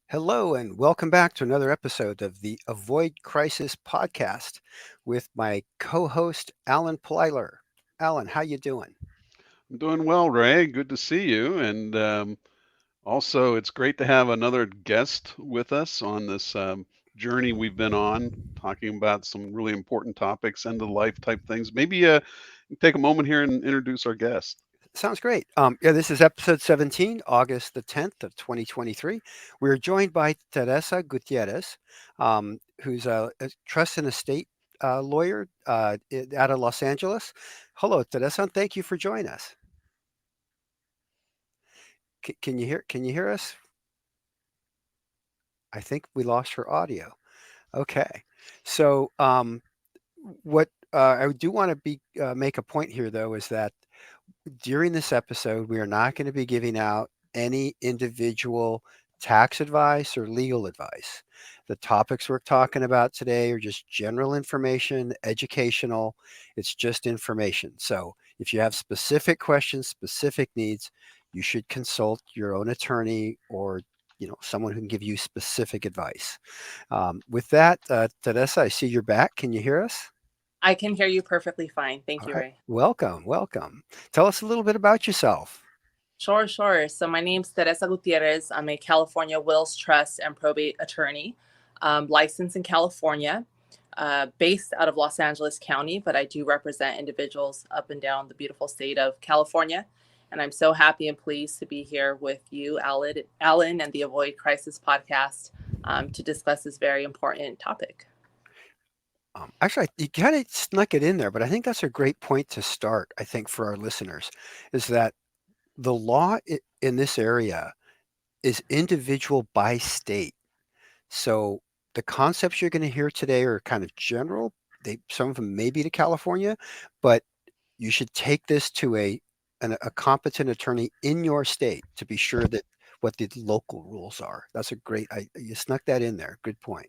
Hello, and welcome back to another episode of the Avoid Crisis podcast with my co-host Alan Plyler. Alan, how you doing? I'm doing well, Ray. Good to see you. And also, it's great to have another guest with us on this journey we've been on, talking about some really important topics, end of life type things. Maybe take a moment here and introduce our guest. Sounds great. Yeah, this is episode 17, August the 10th of 2023. We're joined by Teresa Gutierrez, who's a trust and estate lawyer out of Los Angeles. Hello, Teresa, and thank you for joining us. Can you hear us? I think we lost her audio. Okay. So, what I do want to be make a point here, though, is that during this episode, we are not going to be giving out any individual tax advice or legal advice. The topics we're talking about today are just general information, educational. It's just information. So, if you have specific questions, specific needs, you should consult your own attorney or someone who can give you specific advice. With that, Teresa, I see you're back. Can you hear us? I can hear you perfectly fine. Thank All you, right. Ray. Welcome. Welcome. Tell us a little bit about yourself. Sure. So my name's Teresa Gutierrez. I'm a California wills, trust, and probate attorney, licensed in California, based out of Los Angeles County, but I do represent individuals up and down the beautiful state of California. And I'm so happy and pleased to be here with you, Alan and the Avoid Crisis podcast to discuss this very important topic. Actually, you kind of snuck it in there, but I think that's a great point to start. I think for our listeners is that the law in this area is individual by state. So the concepts you're going to hear today are kind of general. Some of them may be to California, but you should take this to a competent attorney in your state to be sure that what the local rules are. That's a great. You snuck that in there. Good point.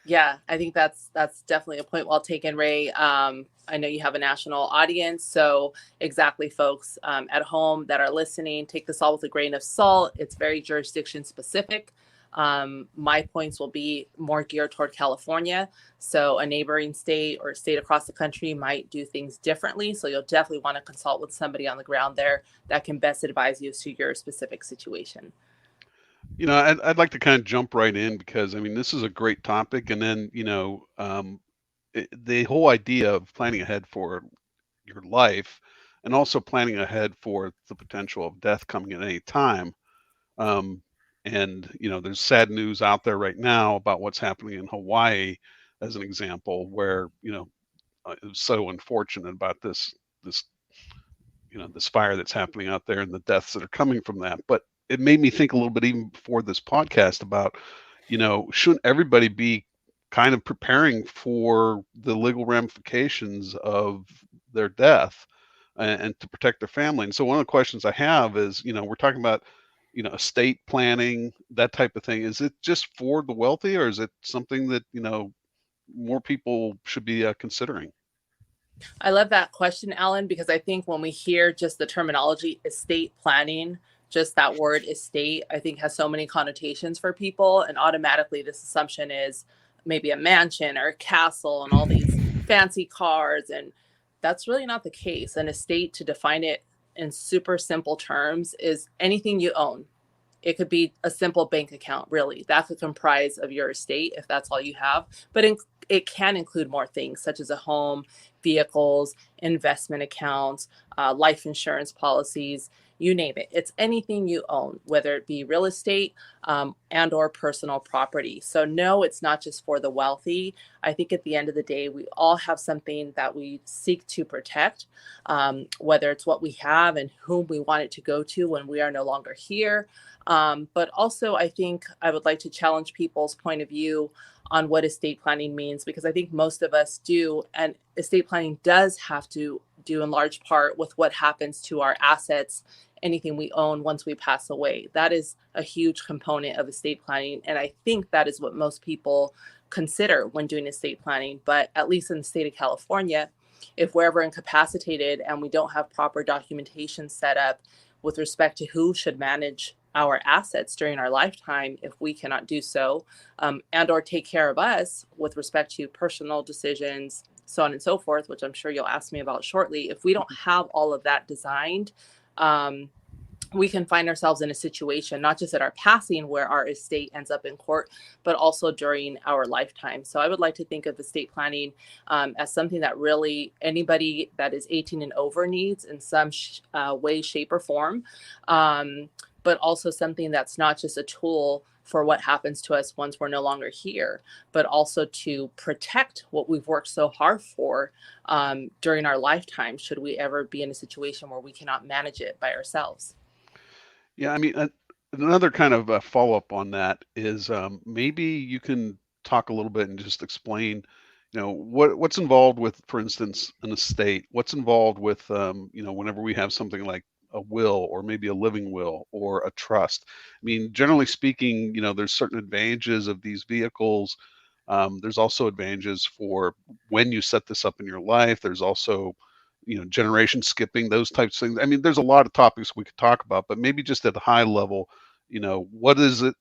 Yeah, I think that's definitely a point well taken, Ray. I know you have a national audience, so exactly, folks at home that are listening, take this all with a grain of salt. It's very jurisdiction specific. My points will be more geared toward California, so a neighboring state or state across the country might do things differently. So you'll definitely want to consult with somebody on the ground there that can best advise you as to your specific situation. I'd like to kind of jump right in because I mean this is a great topic, and then the whole idea of planning ahead for your life, and also planning ahead for the potential of death coming at any time. Um, and there's sad news out there right now about what's happening in Hawaii, as an example, where it's so unfortunate about this this fire that's happening out there and the deaths that are coming from that. But it made me think a little bit even before this podcast about shouldn't everybody be kind of preparing for the legal ramifications of their death and to protect their family. And so one of the questions I have is, we're talking about, estate planning, that type of thing. Is it just for the wealthy, or is it something that, more people should be considering? I love that question, Alan, because I think when we hear just the terminology estate planning, just that word estate, I think has so many connotations for people. And automatically, this assumption is maybe a mansion or a castle and all these fancy cars. And that's really not the case. An estate, to define it in super simple terms, is anything you own. It could be a simple bank account, really. That could comprise of your estate if that's all you have. But it can include more things, such as a home, vehicles, investment accounts, life insurance policies, you name it. It's anything you own, whether it be real estate and or personal property. So no, it's not just for the wealthy. I think at the end of the day, we all have something that we seek to protect, whether it's what we have and whom we want it to go to when we are no longer here. But also, I think I would like to challenge people's point of view on what estate planning means, because I think most of us do. And estate planning does have to do in large part with what happens to our assets, anything we own once we pass away. That is a huge component of estate planning. And I think that is what most people consider when doing estate planning. But at least in the state of California, if we're ever incapacitated and we don't have proper documentation set up with respect to who should manage our assets during our lifetime if we cannot do so, and or take care of us with respect to personal decisions, so on and so forth, which I'm sure you'll ask me about shortly. If we don't have all of that designed, we can find ourselves in a situation, not just at our passing where our estate ends up in court, but also during our lifetime. So I would like to think of estate planning as something that really anybody that is 18 and over needs in some way, shape, or form, but also something that's not just a tool for what happens to us once we're no longer here, but also to protect what we've worked so hard for during our lifetime, should we ever be in a situation where we cannot manage it by ourselves. Yeah, I mean, another kind of follow-up on that is maybe you can talk a little bit and just explain, what's involved with, for instance, an estate. What's involved with, whenever we have something like a will or maybe a living will or a trust. I mean, generally speaking, there's certain advantages of these vehicles. There's also advantages for when you set this up in your life. There's also generation skipping, those types of things. I mean, there's a lot of topics we could talk about, but maybe just at a high level, what is it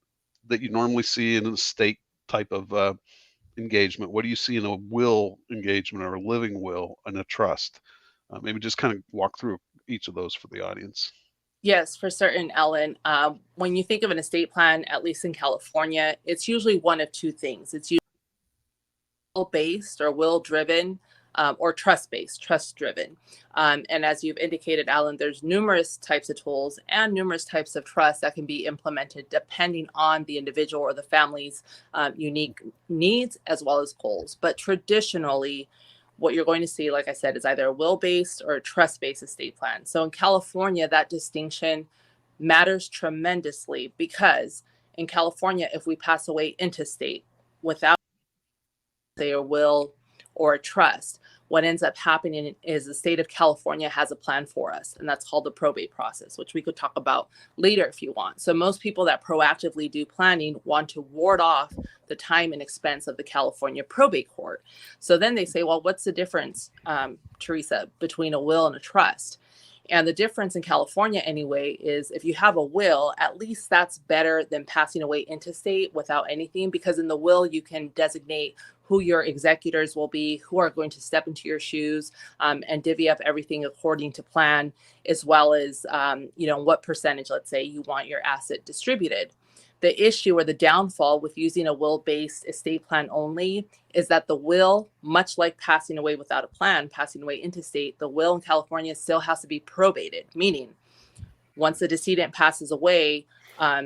that you normally see in an estate type of engagement? What do you see in a will engagement or a living will and a trust? Maybe just kind of walk through each of those for the audience. Yes, for certain, Ellen. When you think of an estate plan, at least in California, it's usually one of two things. It's usually will-based or will-driven, or trust-based, trust-driven. And as you've indicated, Alan, there's numerous types of tools and numerous types of trust that can be implemented depending on the individual or the family's unique needs as well as goals. But traditionally, what you're going to see, like I said, is either a will-based or a trust-based estate plan. So in California, that distinction matters tremendously because in California, if we pass away intestate without, say, a will or a trust, what ends up happening is the state of California has a plan for us, and that's called the probate process, which we could talk about later if you want. So most people that proactively do planning want to ward off the time and expense of the California probate court. So then they say, well, what's the difference, Teresa, between a will and a trust? And the difference in California anyway is if you have a will, at least that's better than passing away intestate without anything, because in the will you can designate who your executors will be, who are going to step into your shoes, and divvy up everything according to plan, as well as what percentage, let's say, you want your asset distributed. The issue or the downfall with using a will-based estate plan only is that the will, much like passing away without a plan, passing away intestate, the will in California still has to be probated, meaning once the decedent passes away,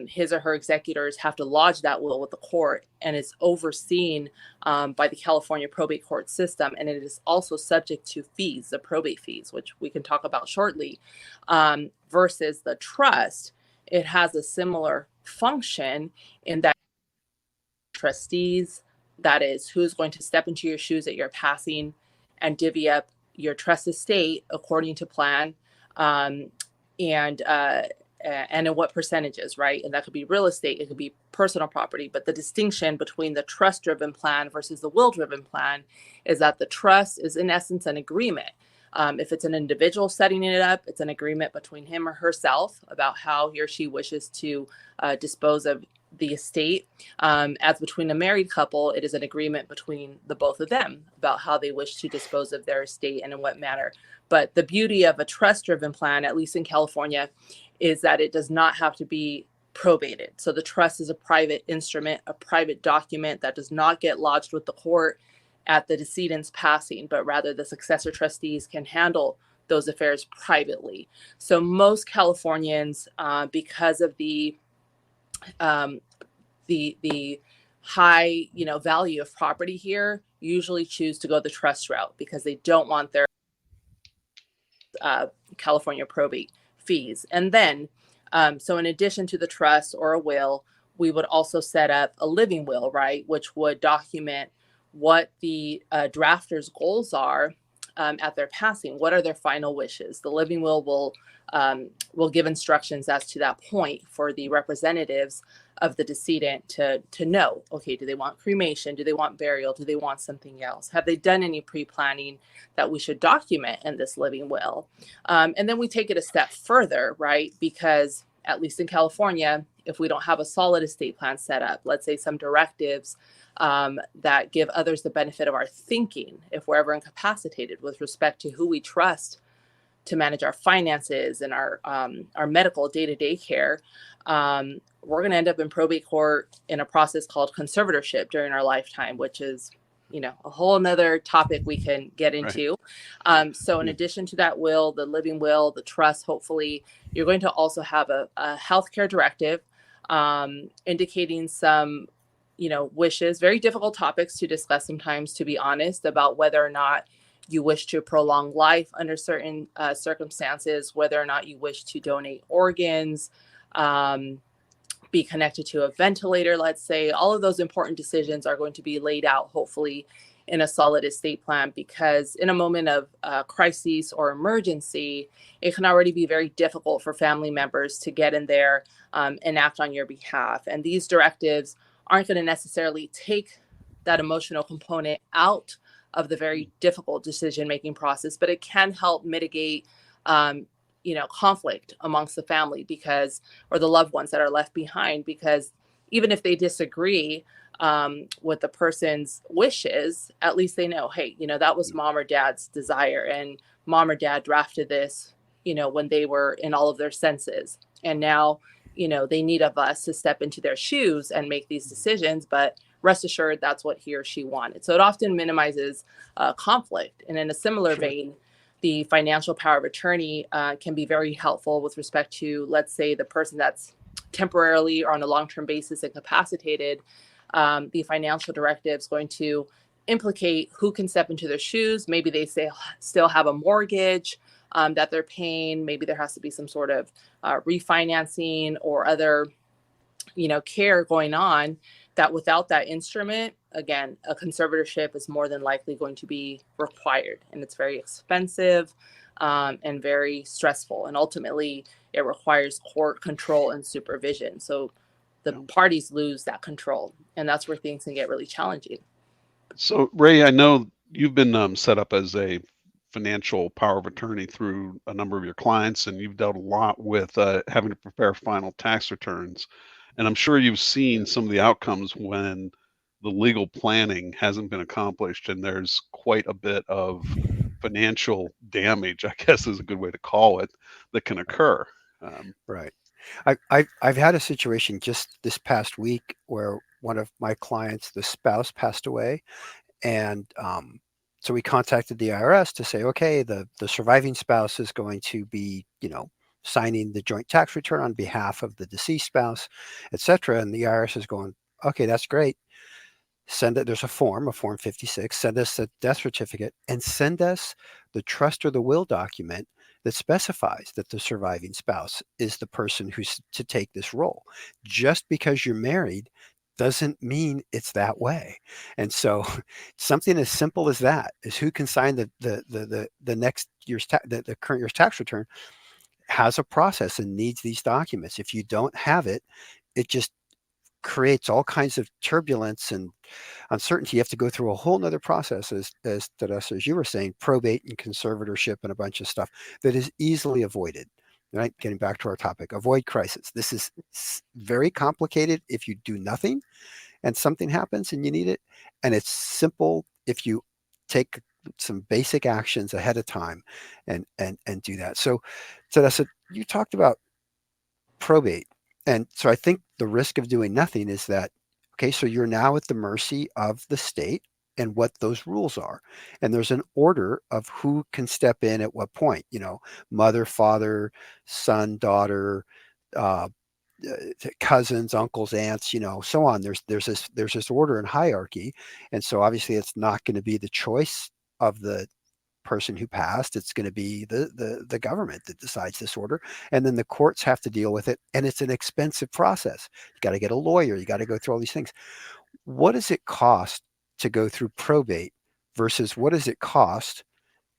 his or her executors have to lodge that will with the court, and it's overseen by the California probate court system, and it is also subject to fees, the probate fees, which we can talk about shortly, versus the trust. It has a similar function in that trustees, that is, who's going to step into your shoes at your passing and divvy up your trust estate according to plan, and in what percentages, right? And that could be real estate, it could be personal property. But the distinction between the trust-driven plan versus the will-driven plan is that the trust is in essence an agreement. If it's an individual setting it up, it's an agreement between him or herself about how he or she wishes to dispose of the estate. As between a married couple, it is an agreement between the both of them about how they wish to dispose of their estate and in what manner. But the beauty of a trust-driven plan, at least in California, is that it does not have to be probated. So the trust is a private instrument, a private document that does not get lodged with the court at the decedent's passing, but rather the successor trustees can handle those affairs privately. So most Californians, because of the high value of property here, usually choose to go the trust route because they don't want their California probate fees. And then, so in addition to the trust or a will, we would also set up a living will, right, which would document what the drafters' goals are at their passing. What are their final wishes? The living will will give instructions as to that point for the representatives of the decedent to know, okay, do they want cremation? Do they want burial? Do they want something else? Have they done any pre-planning that we should document in this living will? And then we take it a step further, right? Because at least in California, if we don't have a solid estate plan set up, let's say some directives that give others the benefit of our thinking, if we're ever incapacitated with respect to who we trust to manage our finances and our medical day-to-day care, we're going to end up in probate court in a process called conservatorship during our lifetime, which is, a whole nother topic we can get into. Right. So in addition to that will, the living will, the trust, hopefully you're going to also have a healthcare directive indicating some, wishes, very difficult topics to discuss sometimes, to be honest, about whether or not you wish to prolong life under certain circumstances, whether or not you wish to donate organs, be connected to a ventilator, let's say. All of those important decisions are going to be laid out, hopefully, in a solid estate plan, because in a moment of crisis or emergency, it can already be very difficult for family members to get in there and act on your behalf. And these directives aren't going to necessarily take that emotional component out of the very difficult decision-making process, but it can help mitigate conflict amongst the family or the loved ones that are left behind, because even if they disagree with the person's wishes, at least they know, hey, that was mom or dad's desire, and mom or dad drafted this, when they were in all of their senses. And now, they need of us to step into their shoes and make these decisions, but rest assured that's what he or she wanted. So it often minimizes conflict. And in a similar vein, the financial power of attorney can be very helpful with respect to, let's say, the person that's temporarily or on a long-term basis incapacitated. The financial directive is going to implicate who can step into their shoes. Maybe they still have a mortgage that they're paying. Maybe there has to be some sort of refinancing or other, care going on, that without that instrument, again, a conservatorship is more than likely going to be required. And it's very expensive and very stressful. And ultimately, it requires court control and supervision. So the parties lose that control. And that's where things can get really challenging. So, Ray, I know you've been set up as a financial power of attorney through a number of your clients, and you've dealt a lot with having to prepare final tax returns. And I'm sure you've seen some of the outcomes when the legal planning hasn't been accomplished, and there's quite a bit of financial damage, I guess is a good way to call it, that can occur. Right. I've had a situation just this past week where one of my clients, the spouse, passed away, and so we contacted the IRS to say, okay, the surviving spouse is going to be, signing the joint tax return on behalf of the deceased spouse, et cetera. And the IRS is going, okay, that's great. Send it. There's a form 56. Send us a death certificate and send us the trust or the will document that specifies that the surviving spouse is the person who's to take this role. Just because you're married doesn't mean it's that way. And so something as simple as that is who can sign the next year's the current year's tax return has a process and needs these documents. If you don't have it, it just creates all kinds of turbulence and uncertainty. You have to go through a whole nother process, as you were saying, probate and conservatorship and a bunch of stuff that is easily avoided. Right? Getting back to our topic, avoid crisis. This is very complicated if you do nothing and something happens and you need it. And it's simple if you take some basic actions ahead of time and do that. So Teresa, you talked about probate. And so I think the risk of doing nothing is that, okay, so you're now at the mercy of the state and what those rules are. And there's an order of who can step in at what point, mother, father, son, daughter, cousins, uncles, aunts, so on. There's this order and hierarchy. And so obviously it's not going to be the choice of the person who passed. It's going to be the government that decides this order, and then the courts have to deal with it, and it's an expensive process. You got to get a lawyer, you got to go through all these things. What does it cost to go through probate versus what does it cost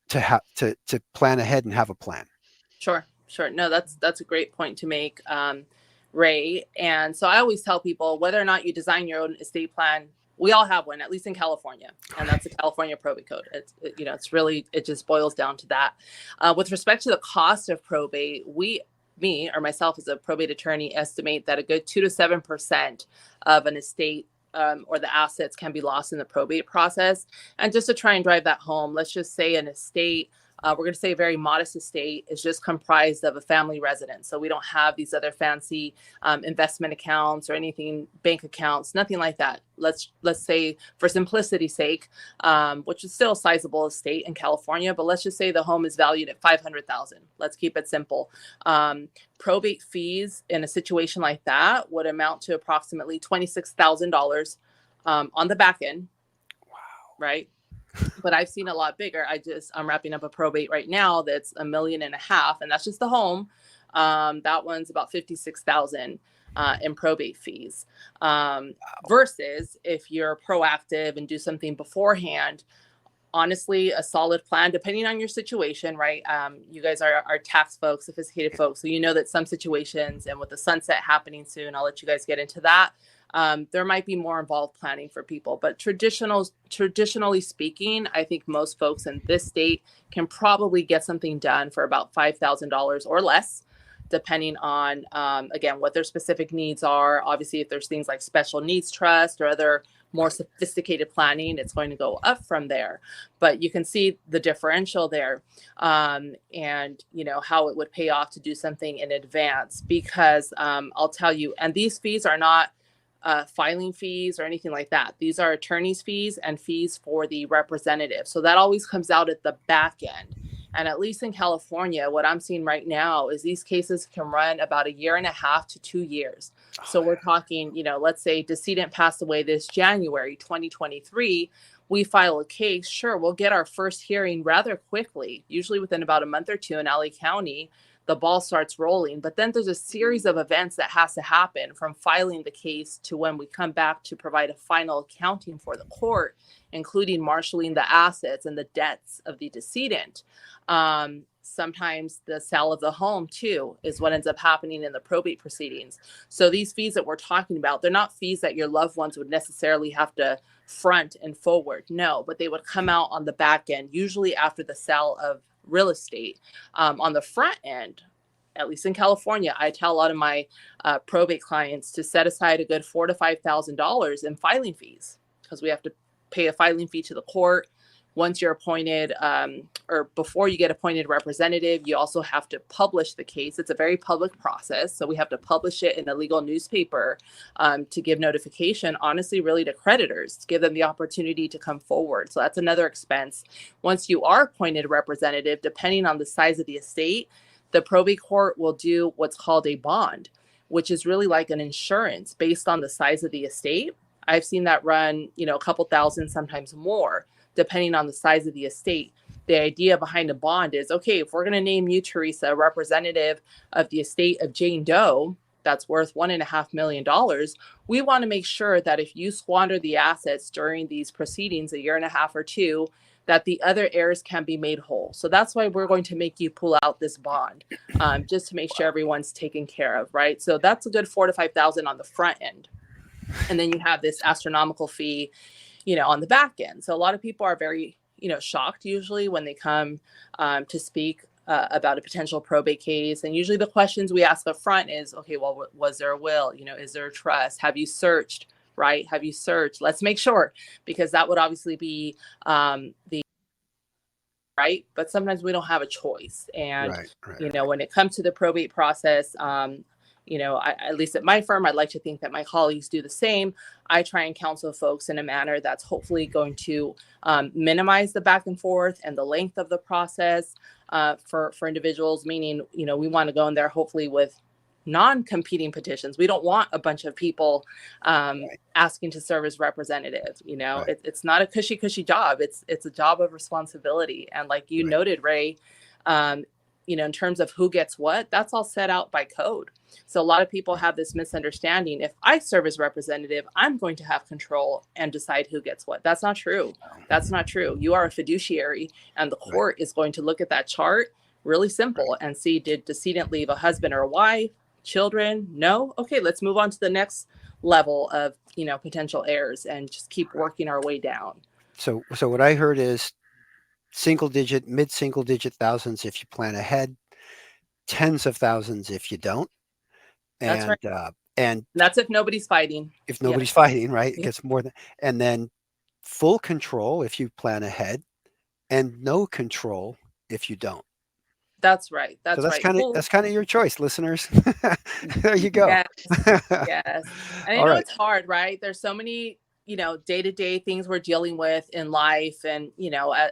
to have to plan ahead and have a plan? Sure. No, that's a great point to make, Ray. And so I always tell people, whether or not you design your own estate plan, we all have one, at least in California, and that's the California probate code. It's really, it just boils down to that. With respect to the cost of probate, me or myself as a probate attorney estimate that a good 2 to 7% of an estate or the assets can be lost in the probate process. And just to try and drive that home, let's just say an estate, we're going to say a very modest estate, is just comprised of a family residence. So we don't have these other fancy investment accounts or anything, bank accounts, nothing like that. Let's say, for simplicity's sake, which is still a sizable estate in California, but let's just say the home is valued at $500,000. Let's keep it simple. Probate fees in a situation like that would amount to approximately $26,000 on the back end. Wow. Right. But I've seen a lot bigger. I'm wrapping up a probate right now that's $1.5 million, and that's just the home. That one's about $56,000 in probate fees. Versus if you're proactive and do something beforehand, honestly, a solid plan, depending on your situation, right? You guys are tax folks, sophisticated folks, so you know that some situations, and with the sunset happening soon, I'll let you guys get into that. There might be more involved planning for people, but traditionally speaking, I think most folks in this state can probably get something done for about $5,000 or less, depending on, again, what their specific needs are. Obviously, if there's things like special needs trust or other more sophisticated planning, it's going to go up from there. But you can see the differential there, and how it would pay off to do something in advance, because I'll tell you, and these fees are not filing fees or anything like that. These are attorney's fees and fees for the representative. So that always comes out at the back end. And at least in California, what I'm seeing right now is these cases can run about 1.5 to 2 years. So we're talking, let's say decedent passed away this January 2023. We file a case. Sure, we'll get our first hearing rather quickly, usually within about a month or two in LA County. The ball starts rolling, but then there's a series of events that has to happen from filing the case to when we come back to provide a final accounting for the court, including marshaling the assets and the debts of the decedent. Sometimes the sale of the home too is what ends up happening in the probate proceedings. So these fees that we're talking about, they're not fees that your loved ones would necessarily have to front and forward. No, but they would come out on the back end, usually after the sale of real estate. On the front end, at least in California, I tell a lot of my probate clients to set aside a good $4,000 to $5,000 in filing fees, because we have to pay a filing fee to the court. Once you're appointed, or before you get appointed representative, you also have to publish the case. It's a very public process. So we have to publish it in a legal newspaper to give notification, honestly, really to creditors, to give them the opportunity to come forward. So that's another expense. Once you are appointed representative, depending on the size of the estate, the probate court will do what's called a bond, which is really like an insurance based on the size of the estate. I've seen that run, a couple thousand, sometimes more, depending on the size of the estate. The idea behind a bond is, okay, if we're going to name you, Teresa, a representative of the estate of Jane Doe, that's worth $1.5 million. We want to make sure that if you squander the assets during these proceedings, 1.5 years or 2, that the other heirs can be made whole. So that's why we're going to make you pull out this bond, just to make sure everyone's taken care of, right? So that's a good $4,000 to $5,000 on the front end. And then you have this astronomical fee, on the back end. So a lot of people are very, shocked usually when they come to speak about a potential probate case. And usually the questions we ask up front is, okay, well, was there a will? Is there a trust? Have you searched, right? Have you searched? Let's make sure, because that would obviously be the right. But sometimes we don't have a choice. And, when it comes to the probate process, at least at my firm, I'd like to think that my colleagues do the same. I try and counsel folks in a manner that's hopefully going to minimize the back and forth and the length of the process for individuals, meaning, we want to go in there hopefully with non-competing petitions. We don't want a bunch of people asking to serve as representatives. It's not a cushy job. It's a job of responsibility. And like you noted, Ray, in terms of who gets what, that's all set out by code. So a lot of people have this misunderstanding. If I serve as representative, I'm going to have control and decide who gets what. That's not true. That's not true. You are a fiduciary, and the court is going to look at that chart, really simple, and see, did decedent leave a husband or a wife, children? No? Okay, let's move on to the next level of, potential heirs and just keep working our way down. So what I heard is mid-single digit thousands if you plan ahead, tens of thousands if you don't. That's right. And That's if nobody's fighting. if nobody's Yes. fighting, right, it Yeah. gets more than, and then full control if you plan ahead, and no control if you don't. That's right. So That's right. Full. that's kind of your choice, listeners. There you go. Yes. Yes. And I All know right. it's hard, right? There's so many, day-to-day things we're dealing with in life. And,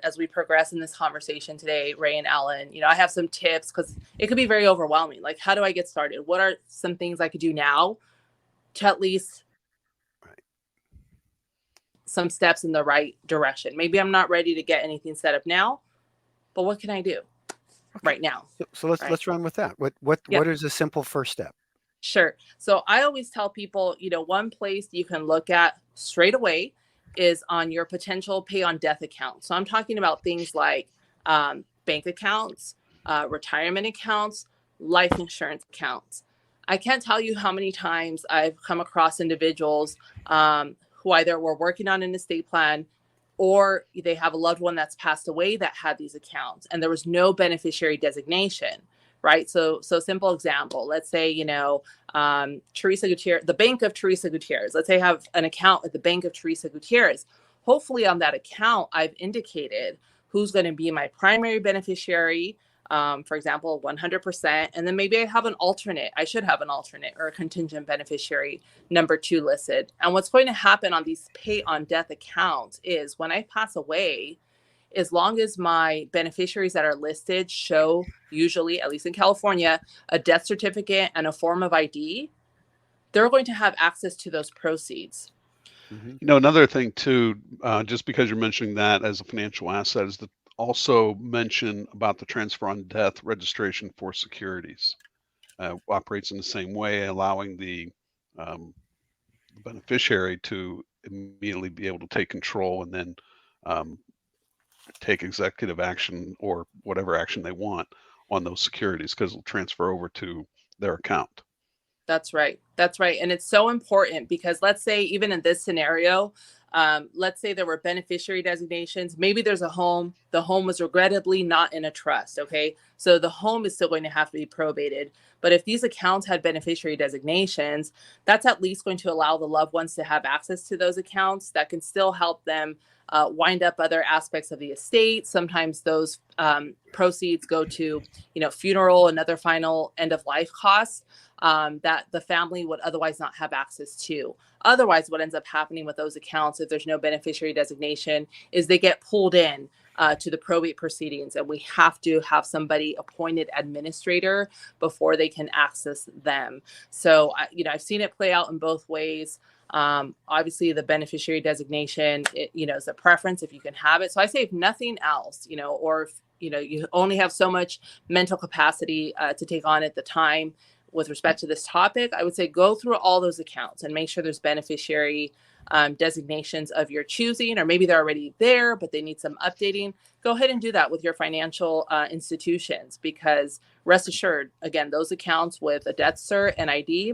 as we progress in this conversation today, Ray and Alan, I have some tips because it could be very overwhelming. Like, how do I get started? What are some things I could do now to at least Right. some steps in the right direction? Maybe I'm not ready to get anything set up now, but what can I do right now? So Right. let's run with that. What Yeah. is a simple first step? Sure. So I always tell people, one place you can look at straight away is on your potential pay on death account. So I'm talking about things like bank accounts, retirement accounts, life insurance accounts. I can't tell you how many times I've come across individuals who either were working on an estate plan or they have a loved one that's passed away that had these accounts and there was no beneficiary designation, right? So simple example, let's say, Teresa Gutierrez, the bank of Teresa Gutierrez, let's say I have an account at the bank of Teresa Gutierrez. Hopefully on that account, I've indicated who's going to be my primary beneficiary, for example, 100%. And then maybe I have an alternate. I should have an alternate or a contingent beneficiary number 2 listed. And what's going to happen on these pay on death accounts is when I pass away, as long as my beneficiaries that are listed show, usually, at least in California, a death certificate and a form of ID, they're going to have access to those proceeds. Another thing too, just because you're mentioning that as a financial asset, is to also mention about the transfer on death registration for securities. Operates in the same way, allowing the beneficiary to immediately be able to take control and then take executive action or whatever action they want on those securities because it'll transfer over to their account. That's right. That's right. And it's so important because let's say even in this scenario, let's say there were beneficiary designations. Maybe there's a home. The home was regrettably not in a trust. Okay. So the home is still going to have to be probated. But if these accounts had beneficiary designations, that's at least going to allow the loved ones to have access to those accounts that can still help them wind up other aspects of the estate. Sometimes those proceeds go to, funeral and other final end of life costs that the family would otherwise not have access to. Otherwise, what ends up happening with those accounts, if there's no beneficiary designation, is they get pulled in to the probate proceedings, and we have to have somebody appointed administrator before they can access them. So, I've seen it play out in both ways. Obviously, the beneficiary designation, is a preference if you can have it. So I say, if nothing else, or if, you only have so much mental capacity to take on at the time with respect to this topic, I would say go through all those accounts and make sure there's beneficiary designations of your choosing, or maybe they're already there, but they need some updating. Go ahead and do that with your financial institutions, because rest assured, again, those accounts with a death cert and ID,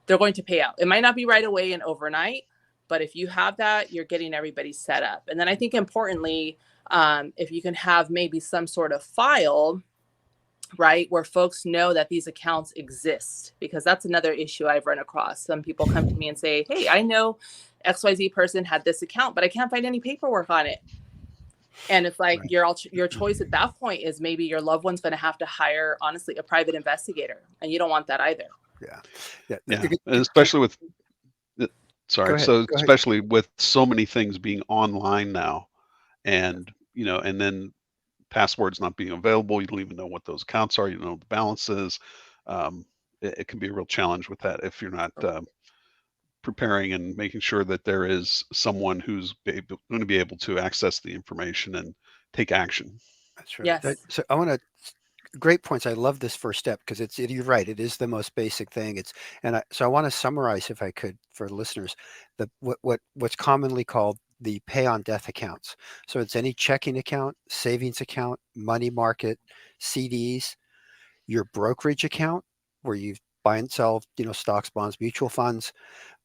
they're going to pay out. It might not be right away and overnight, but if you have that, you're getting everybody set up. And then I think importantly, if you can have maybe some sort of file, right, where folks know that these accounts exist, because that's another issue I've run across. Some people come to me and say, hey, I know XYZ person had this account, but I can't find any paperwork on it. And it's like, right, your choice at that point is maybe your loved one's going to have to hire, honestly, a private investigator. And you don't want that either. Yeah. And especially with, especially with so many things being online now, and, and then passwords not being available, you don't even know what those accounts are, you don't know the balances. It can be a real challenge with that if you're not preparing and making sure that there is someone who's going to be able to access the information and take action. That's right. Yes. So I want to, great points. I love this first step because you're right. It is the most basic thing. So I want to summarize, if I could, for listeners, what's commonly called the pay on death accounts. So it's any checking account, savings account, money market, CDs, your brokerage account where you buy and sell, stocks, bonds, mutual funds.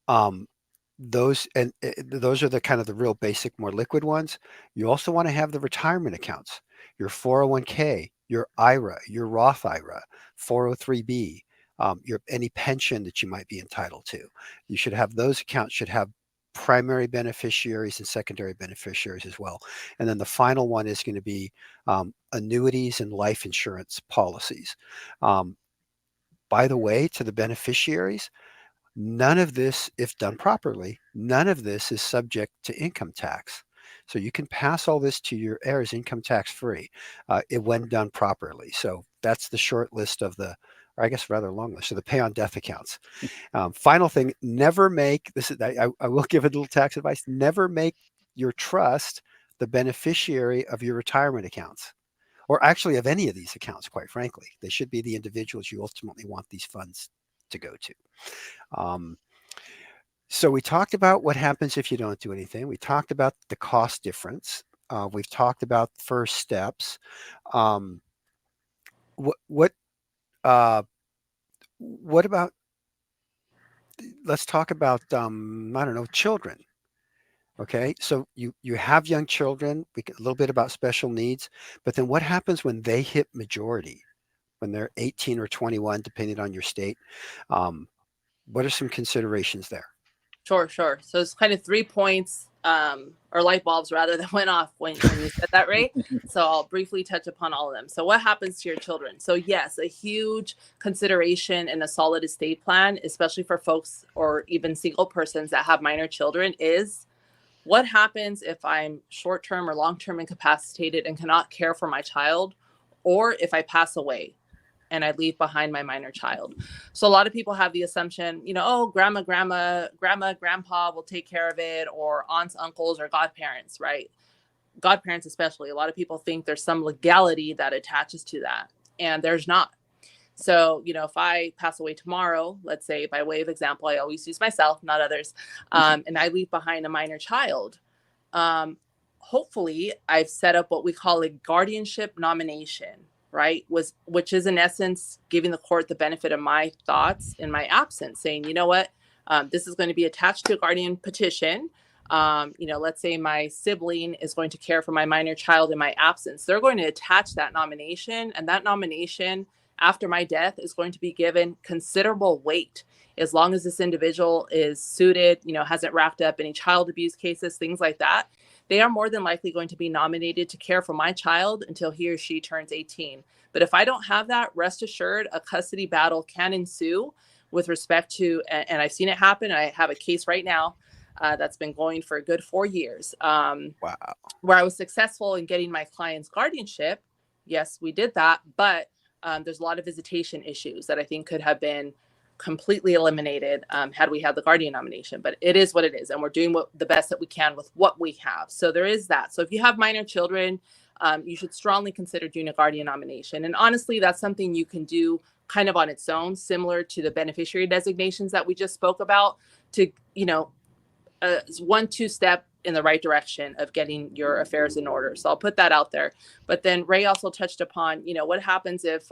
Those are the kind of the real basic, more liquid ones. You also want to have the retirement accounts, your 401k, your IRA, your Roth IRA, 403b, your any pension that you might be entitled to. You should have those accounts should have primary beneficiaries and secondary beneficiaries as well. And then the final one is going to be annuities and life insurance policies. By the way, to the beneficiaries, none of this, if done properly, none of this is subject to income tax. So you can pass all this to your heirs income tax free when done properly. So that's the short list of the, or I guess rather long list of the pay on death accounts. Final thing, never make, this is, I will give a little tax advice, never make your trust the beneficiary of your retirement accounts, or actually of any of these accounts, quite frankly. They should be the individuals you ultimately want these funds to go to. So we talked about what happens if you don't do anything. We talked about the cost difference. We've talked about first steps. What about? Let's talk about I don't know, children. Okay, so you have young children. A little bit about special needs, but then what happens when they hit majority, when they're 18 or 21, depending on your state? What are some considerations there? Sure. So it's kind of 3 points, or light bulbs rather, that went off when you said that, Ray. So I'll briefly touch upon all of them. So what happens to your children? So yes, a huge consideration in a solid estate plan, especially for folks or even single persons that have minor children, is what happens if I'm short-term or long-term incapacitated and cannot care for my child, or if I pass away and I leave behind my minor child. So a lot of people have the assumption, oh, grandma, grandpa will take care of it, or aunts, uncles, or godparents, right? Godparents especially. A lot of people think there's some legality that attaches to that, and there's not. So, if I pass away tomorrow, let's say by way of example, I always use myself, not others, and I leave behind a minor child, hopefully I've set up what we call a guardianship nomination, right? Which is in essence giving the court the benefit of my thoughts in my absence, saying, you know what, this is going to be attached to a guardian petition. Let's say my sibling is going to care for my minor child in my absence. They're going to attach that nomination, and that nomination after my death is going to be given considerable weight, as long as this individual is suited, hasn't racked up any child abuse cases, things like that. They are more than likely going to be nominated to care for my child until he or she turns 18. But if I don't have that, rest assured, a custody battle can ensue with respect to, and I've seen it happen. I have a case right now that's been going for a good 4 years. Wow. Where I was successful in getting my client's guardianship. Yes, we did that, but there's a lot of visitation issues that I think could have been completely eliminated had we had the guardian nomination. But it is what it is, and we're doing the best that we can with what we have. So there is that. So if you have minor children, you should strongly consider doing a guardian nomination. And honestly, that's something you can do kind of on its own, similar to the beneficiary designations that we just spoke about, to 1-2 step in the right direction of getting your affairs in order. So I'll put that out there. But then Ray also touched upon, what happens if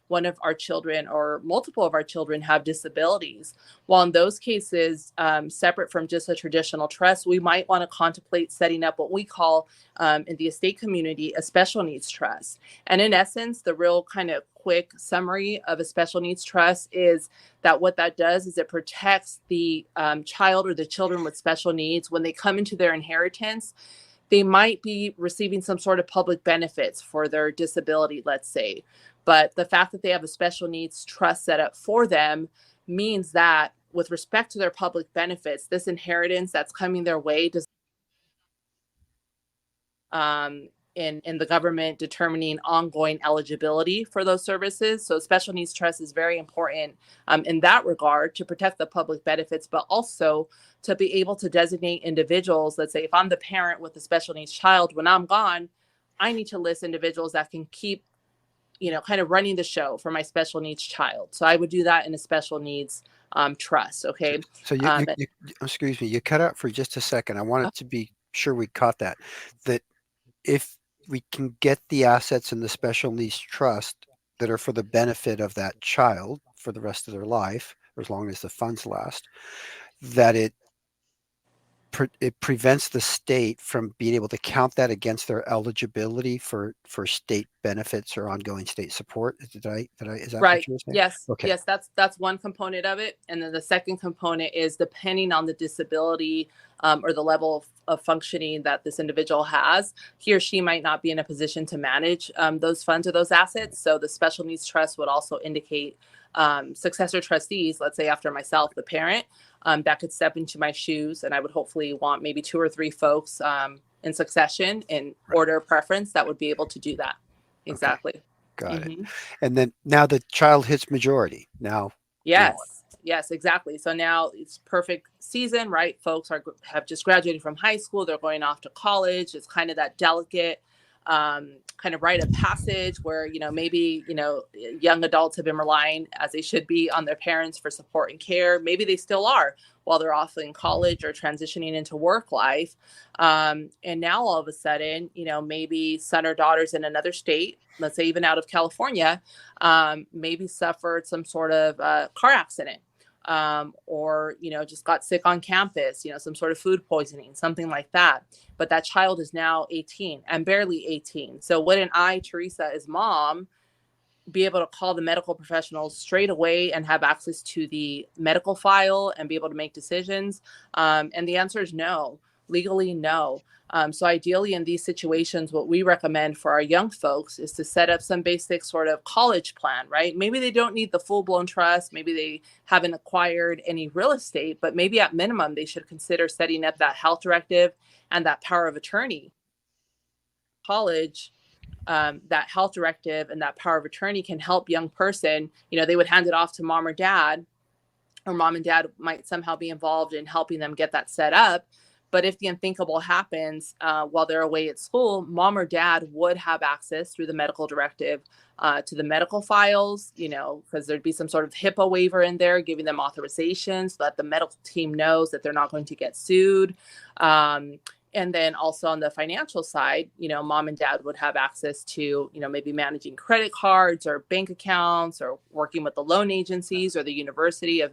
one of our children or multiple of our children have disabilities? Well, in those cases, separate from just a traditional trust, we might want to contemplate setting up what we call in the estate community a special needs trust. And in essence, the real kind of quick summary of a special needs trust is that what that does is it protects the child or the children with special needs. When they come into their inheritance, they might be receiving some sort of public benefits for their disability, let's say. But the fact that they have a special needs trust set up for them means that with respect to their public benefits, this inheritance that's coming their way does in the government determining ongoing eligibility for those services. So special needs trust is very important in that regard, to protect the public benefits, but also to be able to designate individuals. Let's say if I'm the parent with a special needs child, when I'm gone, I need to list individuals that can keep, kind of running the show for my special needs child. So I would do that in a special needs trust. Okay. So you excuse me, you cut out for just a second. I wanted to be sure we caught that if we can get the assets in the special needs trust that are for the benefit of that child for the rest of their life, or as long as the funds last, that it prevents the state from being able to count that against their eligibility for state benefits or ongoing state support. Is that Right. what you were saying? Yes. Okay. Yes. That's one component of it. And then the second component is depending on the disability or the level of functioning that this individual has, he or she might not be in a position to manage those funds or those assets. So the special needs trust would also indicate successor trustees, let's say after myself, the parent, that could step into my shoes. And I would hopefully want maybe 2 or 3 folks in succession in order of preference that would be able to do that. Exactly. Okay. Got it. Mhm. And then now the child hits majority. Now, Yes, exactly. So now it's perfect season, right? Folks have just graduated from high school. They're going off to college. It's kind of that delicate kind of rite of passage where, maybe, young adults have been relying, as they should be, on their parents for support and care. Maybe they still are while they're off in college or transitioning into work life. And now all of a sudden, maybe son or daughters in another state, let's say even out of California, maybe suffered some sort of car accident. Or just got sick on campus, some sort of food poisoning, something like that. But that child is now 18 and barely 18. So wouldn't I, Teresa, as mom, be able to call the medical professionals straight away and have access to the medical file and be able to make decisions? And the answer is no. Legally, no. So ideally in these situations, what we recommend for our young folks is to set up some basic sort of college plan, right? Maybe they don't need the full-blown trust. Maybe they haven't acquired any real estate, but maybe at minimum, they should consider setting up that health directive and that power of attorney. College, that health directive and that power of attorney can help young person, they would hand it off to mom or dad, or mom and dad might somehow be involved in helping them get that set up. But if the unthinkable happens while they're away at school, mom or dad would have access through the medical directive to the medical files, because there'd be some sort of HIPAA waiver in there, giving them authorization so that the medical team knows that they're not going to get sued. And then also on the financial side, mom and dad would have access to, maybe managing credit cards or bank accounts or working with the loan agencies or the university of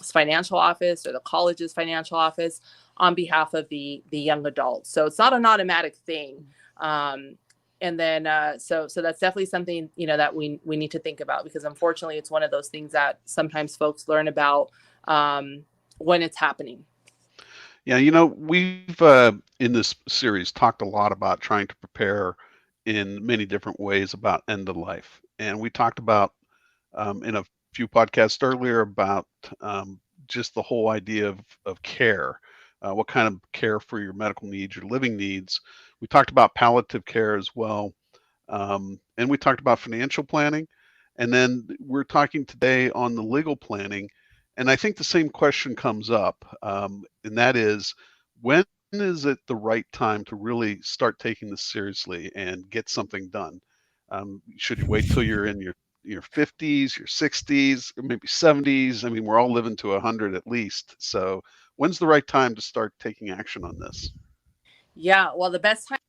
financial office or the college's financial office on behalf of the young adults. So it's not an automatic thing. And then, so that's definitely something, that we need to think about, because unfortunately it's one of those things that sometimes folks learn about when it's happening. Yeah, we've in this series talked a lot about trying to prepare in many different ways about end of life. And we talked about in a few podcasts earlier about just the whole idea of care, what kind of care for your medical needs, your living needs. We talked about palliative care as well. And we talked about financial planning. And then we're talking today on the legal planning. And I think the same question comes up, and that is, when is it the right time to really start taking this seriously and get something done? Should you wait till you're in your 50s, your 60s, or maybe 70s? I mean, we're all living to 100 at least. So when's the right time to start taking action on this? Yeah, well, the best time.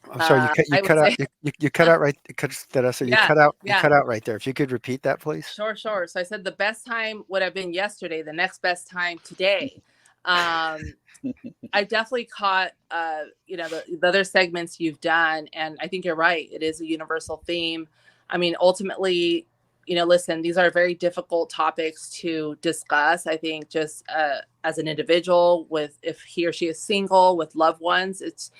I'm sorry, you cut out. You cut out right. You cut out right there. If you could repeat that, please. Sure. So I said the best time would have been yesterday. The next best time today. I definitely caught, the other segments you've done, and I think you're right. It is a universal theme. I mean, ultimately, listen, these are very difficult topics to discuss. I think just as an individual, if he or she is single with loved ones, it's,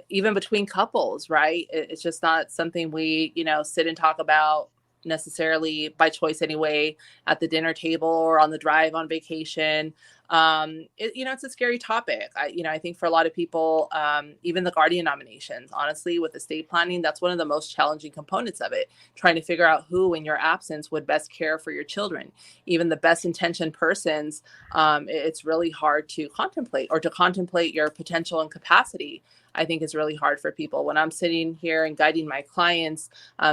even between couples, right? It's just not something we, sit and talk about necessarily by choice anyway, at the dinner table or on the drive on vacation. It's a scary topic. I think for a lot of people, even the guardian nominations, honestly, with estate planning, that's one of the most challenging components of it, trying to figure out who in your absence would best care for your children. Even the best intentioned persons, it's really hard to contemplate your potential and capacity. I think is really hard for people. When I'm sitting here and guiding my clients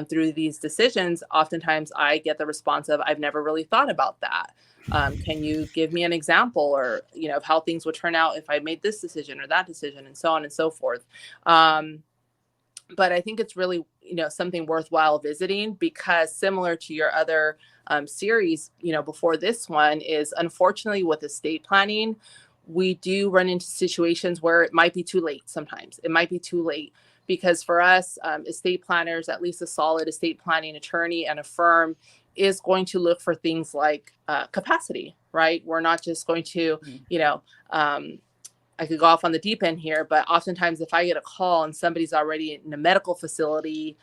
through these decisions, oftentimes I get the response of, I've never really thought about that. Can you give me an example or, of how things would turn out if I made this decision or that decision, and so on and so forth. But I think it's really, something worthwhile visiting, because similar to your other series, before this one, is unfortunately with estate planning, we do run into situations where it might be too late. Sometimes it might be too late, because for us, estate planners, at least a solid estate planning attorney and a firm is going to look for things like capacity, right? We're not just going to, I could go off on the deep end here, but oftentimes if I get a call and somebody's already in a medical facility,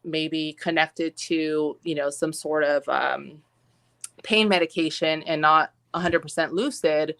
maybe connected to, some sort of pain medication and not 100% lucid,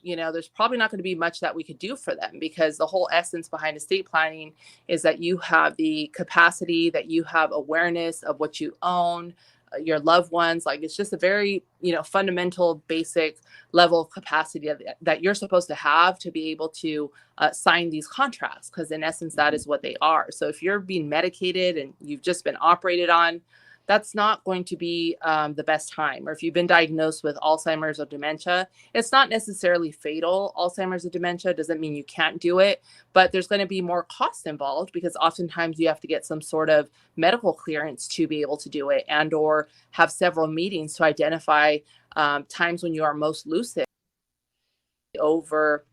there's probably not going to be much that we could do for them, because the whole essence behind estate planning is that you have the capacity, that you have awareness of what you own, your loved ones. Like, it's just a very, fundamental, basic level of capacity that you're supposed to have to be able to sign these contracts, because in essence, that is what they are. So if you're being medicated and you've just been operated on, that's not going to be the best time. Or if you've been diagnosed with Alzheimer's or dementia, it's not necessarily fatal. Alzheimer's or dementia doesn't mean you can't do it, but there's going to be more cost involved, because oftentimes you have to get some sort of medical clearance to be able to do it, and or have several meetings to identify times when you are most lucid over.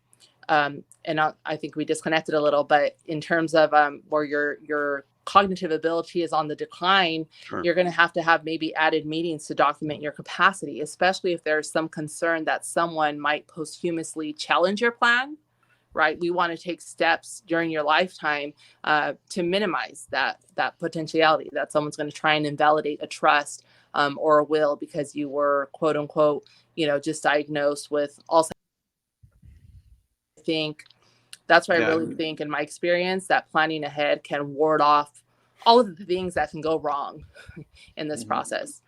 And I think we disconnected a little, but in terms of where your cognitive ability is on the decline, Sure. You're going to have maybe added meetings to document your capacity, especially if there's some concern that someone might posthumously challenge your plan, right? We want to take steps during your lifetime to minimize that potentiality that someone's going to try and invalidate a trust or a will because you were, quote unquote, just diagnosed with Alzheimer's. I think that's why I really think, in my experience, that planning ahead can ward off all of the things that can go wrong in this process.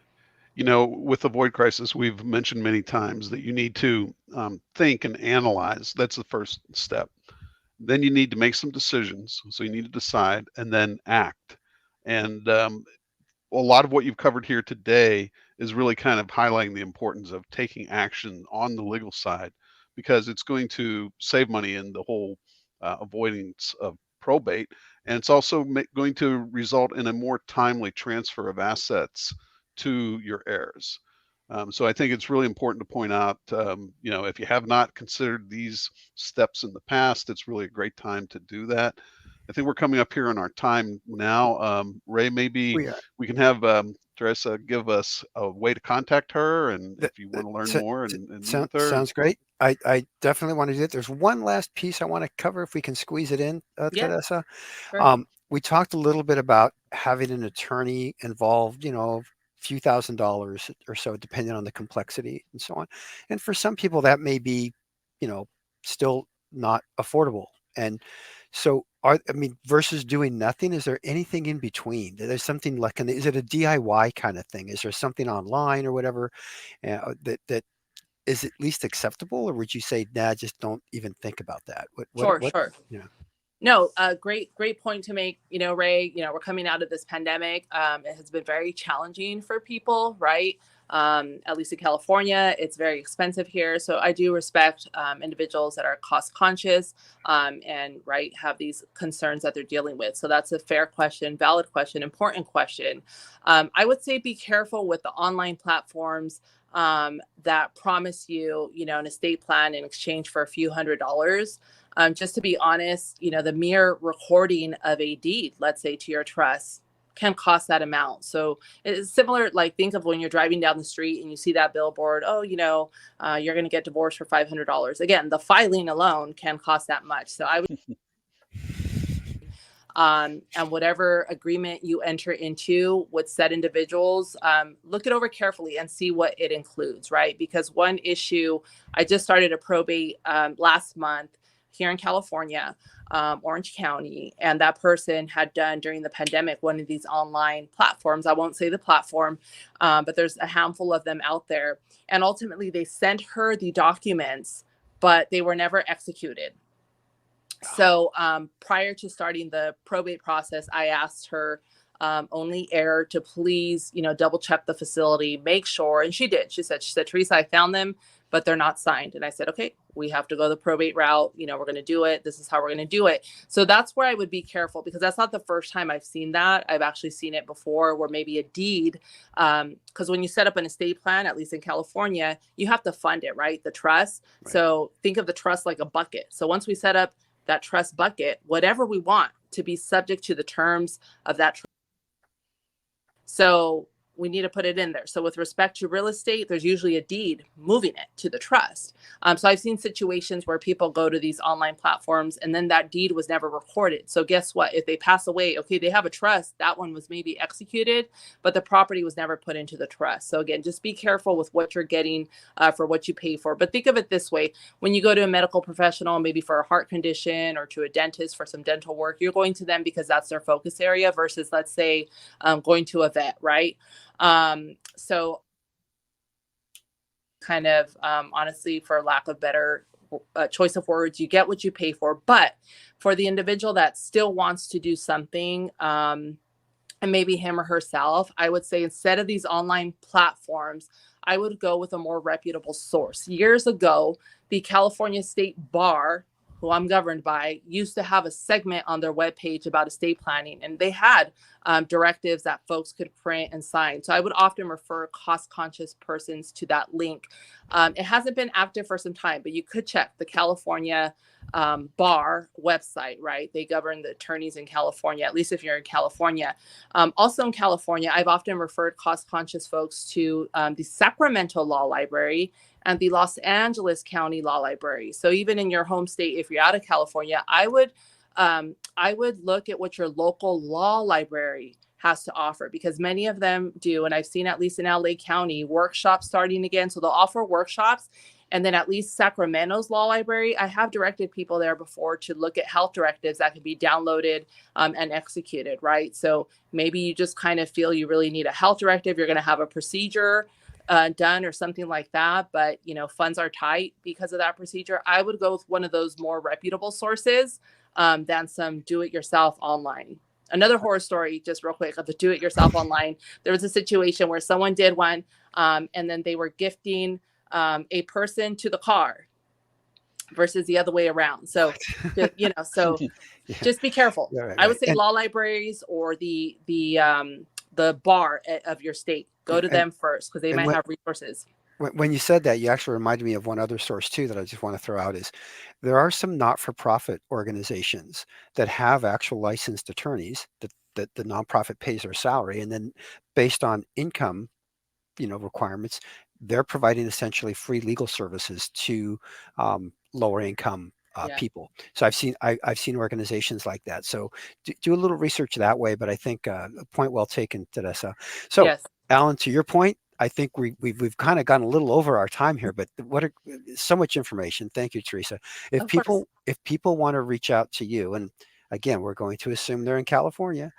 With the void crisis, we've mentioned many times that you need to think and analyze. That's the first step. Then you need to make some decisions. So you need to decide and then act. And a lot of what you've covered here today is really kind of highlighting the importance of taking action on the legal side, because it's going to save money in the whole avoidance of probate. And it's also going to result in a more timely transfer of assets to your heirs. So I think it's really important to point out, if you have not considered these steps in the past, it's really a great time to do that. I think we're coming up here on our time now. Ray, maybe we can have Teresa give us a way to contact her, and if you want to learn more and meet with her. Sounds great. I definitely want to do it. There's one last piece I want to cover, if we can squeeze it in, Teresa. Sure. We talked a little bit about having an attorney involved, a few $1,000s or so, depending on the complexity and so on. And for some people that may be, still not affordable. And so versus doing nothing, is there anything in between? There's something like, is it a DIY kind of thing? Is there something online or whatever that is at least acceptable? Or would you say, nah, just don't even think about that? Sure. Yeah. No, great point to make, Ray. We're coming out of this pandemic. It has been very challenging for people, right? At least in California, it's very expensive here. So I do respect individuals that are cost conscious and have these concerns that they're dealing with. So that's a fair question, valid question, important question. I would say be careful with the online platforms that promise you, an estate plan in exchange for a few $100s. Just to be honest, the mere recording of a deed, let's say to your trust, can cost that amount. So it's similar, like think of when you're driving down the street and you see that billboard, you're going to get divorced for $500. Again, the filing alone can cost that much. So I would, and whatever agreement you enter into with said individuals, look it over carefully and see what it includes, right? Because one issue, I just started a probate last month here in California, Orange County, and that person had done during the pandemic one of these online platforms. I won't say the platform, but there's a handful of them out there. And ultimately, they sent her the documents, but they were never executed. So prior to starting the probate process, I asked her only heir to please, double check the facility, make sure. And she did. She said, Teresa, I found them, but they're not signed. And I said, okay, We have to go the probate route. We're going to do it. This is how we're going to do it. So that's where I would be careful, because that's not the first time I've seen that. I've actually seen it before, where maybe a deed, because when you set up an estate plan, at least in California, you have to fund it, right? The trust. Right. So think of the trust like a bucket. So once we set up that trust bucket, whatever we want to be subject to the terms of that trust. So we need to put it in there. So with respect to real estate, there's usually a deed moving it to the trust. So I've seen situations where people go to these online platforms and then that deed was never recorded. So guess what? If they pass away, okay, they have a trust. That one was maybe executed, but the property was never put into the trust. So again, just be careful with what you're getting for what you pay for. But think of it this way. When you go to a medical professional, maybe for a heart condition or to a dentist for some dental work, you're going to them because that's their focus area versus, let's say, going to a vet, right? So kind of, honestly, for lack of better choice of words, you get what you pay for. But for the individual that still wants to do something, and maybe him or herself, I would say instead of these online platforms, I would go with a more reputable source. Years ago, the California State Bar, who I'm governed by, used to have a segment on their webpage about estate planning, and they had directives that folks could print and sign. So I would often refer cost-conscious persons to that link. It hasn't been active for some time, but you could check the California Bar website, right? They govern the attorneys in California, at least if you're in California. Also in California, I've often referred cost-conscious folks to the Sacramento Law Library and the Los Angeles County Law Library. So even in your home state, if you're out of California, I would look at what your local law library has to offer, because many of them do. And I've seen, at least in LA County, workshops starting again. So they'll offer workshops. And then at least Sacramento's law library, I have directed people there before to look at health directives that can be downloaded and executed, right? So maybe you just kind of feel you really need a health directive. You're going to have a procedure done or something like that, but funds are tight because of that procedure. I would go with one of those more reputable sources than some do-it-yourself online. Another horror story, just real quick, of the do-it-yourself online. There was a situation where someone did one, and then they were gifting a person to the car versus the other way around. So, so just be careful. Yeah, right, I would say and, law libraries or the bar of your state. Go to them first, because they might have resources. when you said that, you actually reminded me of one other source too that I just want to throw out is there are some not-for-profit organizations that have actual licensed attorneys that the nonprofit pays their salary, and then based on income, requirements, they're providing essentially free legal services to lower income people. So I've seen organizations like that. So do a little research that way. But I think a point well taken, Teresa. So Yes. Alan, to your point, I think we've kind of gone a little over our time here, but so much information. Thank you, Teresa. If people want to reach out to you, and again, we're going to assume they're in California,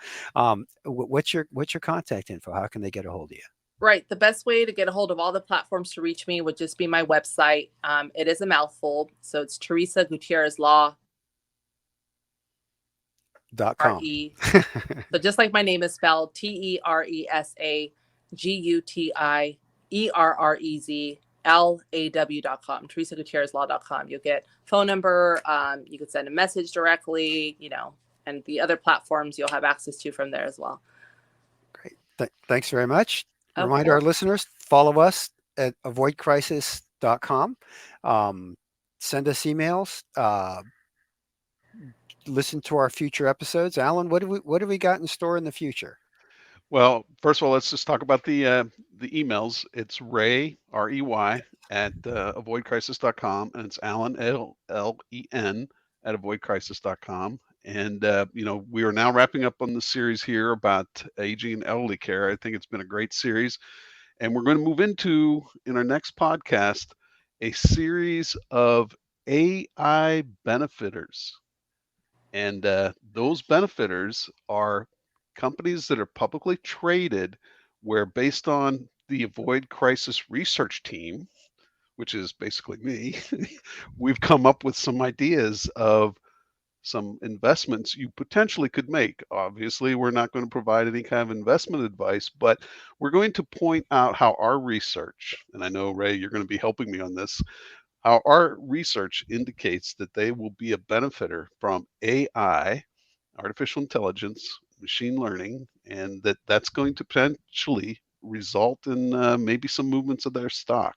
what's your contact info? How can they get a hold of you? Right. The best way to get a hold of all the platforms to reach me would just be my website. It is a mouthful. So it's Teresa Gutierrez Law. .com. So just like my name is spelled, TeresaGutierrezLaw.com, TeresaGutierrezLaw.com. You'll get phone number. You could send a message directly, and the other platforms you'll have access to from there as well. Great. Thanks very much. Remind our listeners, follow us at avoidcrisis.com. Send us emails. Listen to our future episodes. Alan, what do we got in store in the future? Well, first of all, let's just talk about the emails. It's Ray, R-E-Y, at avoidcrisis.com, and it's Alan, L-E-N, at avoidcrisis.com. And, we are now wrapping up on the series here about aging and elderly care. I think it's been a great series. And we're going to move into, in our next podcast, a series of AI benefiters. And those benefiters are companies that are publicly traded, where based on the Avoid Crisis research team, which is basically me, we've come up with some ideas of some investments you potentially could make. Obviously, we're not going to provide any kind of investment advice, but we're going to point out how our research, and I know, Ray, you're going to be helping me on this, our research indicates that they will be a benefiter from AI, artificial intelligence, machine learning, and that's going to potentially result in maybe some movements of their stock.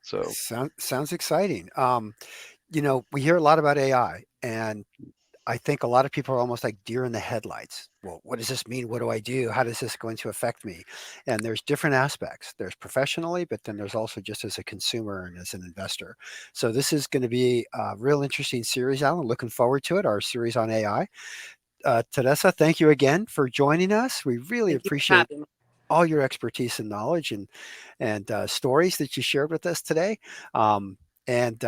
So Sounds exciting. We hear a lot about AI, and I think a lot of people are almost like deer in the headlights. Well, what does this mean? What do I do? How does this going to affect me? And there's different aspects. There's professionally, but then there's also just as a consumer and as an investor. So this is going to be a real interesting series, Alan. Looking forward to it. Our series on AI. Teresa, thank you again for joining us. We really Thank you for appreciate having me. all your expertise and knowledge and stories that you shared with us today. And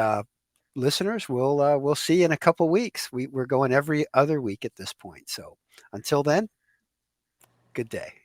listeners, we'll see you in a couple weeks. We're going every other week at this point. So until then, good day.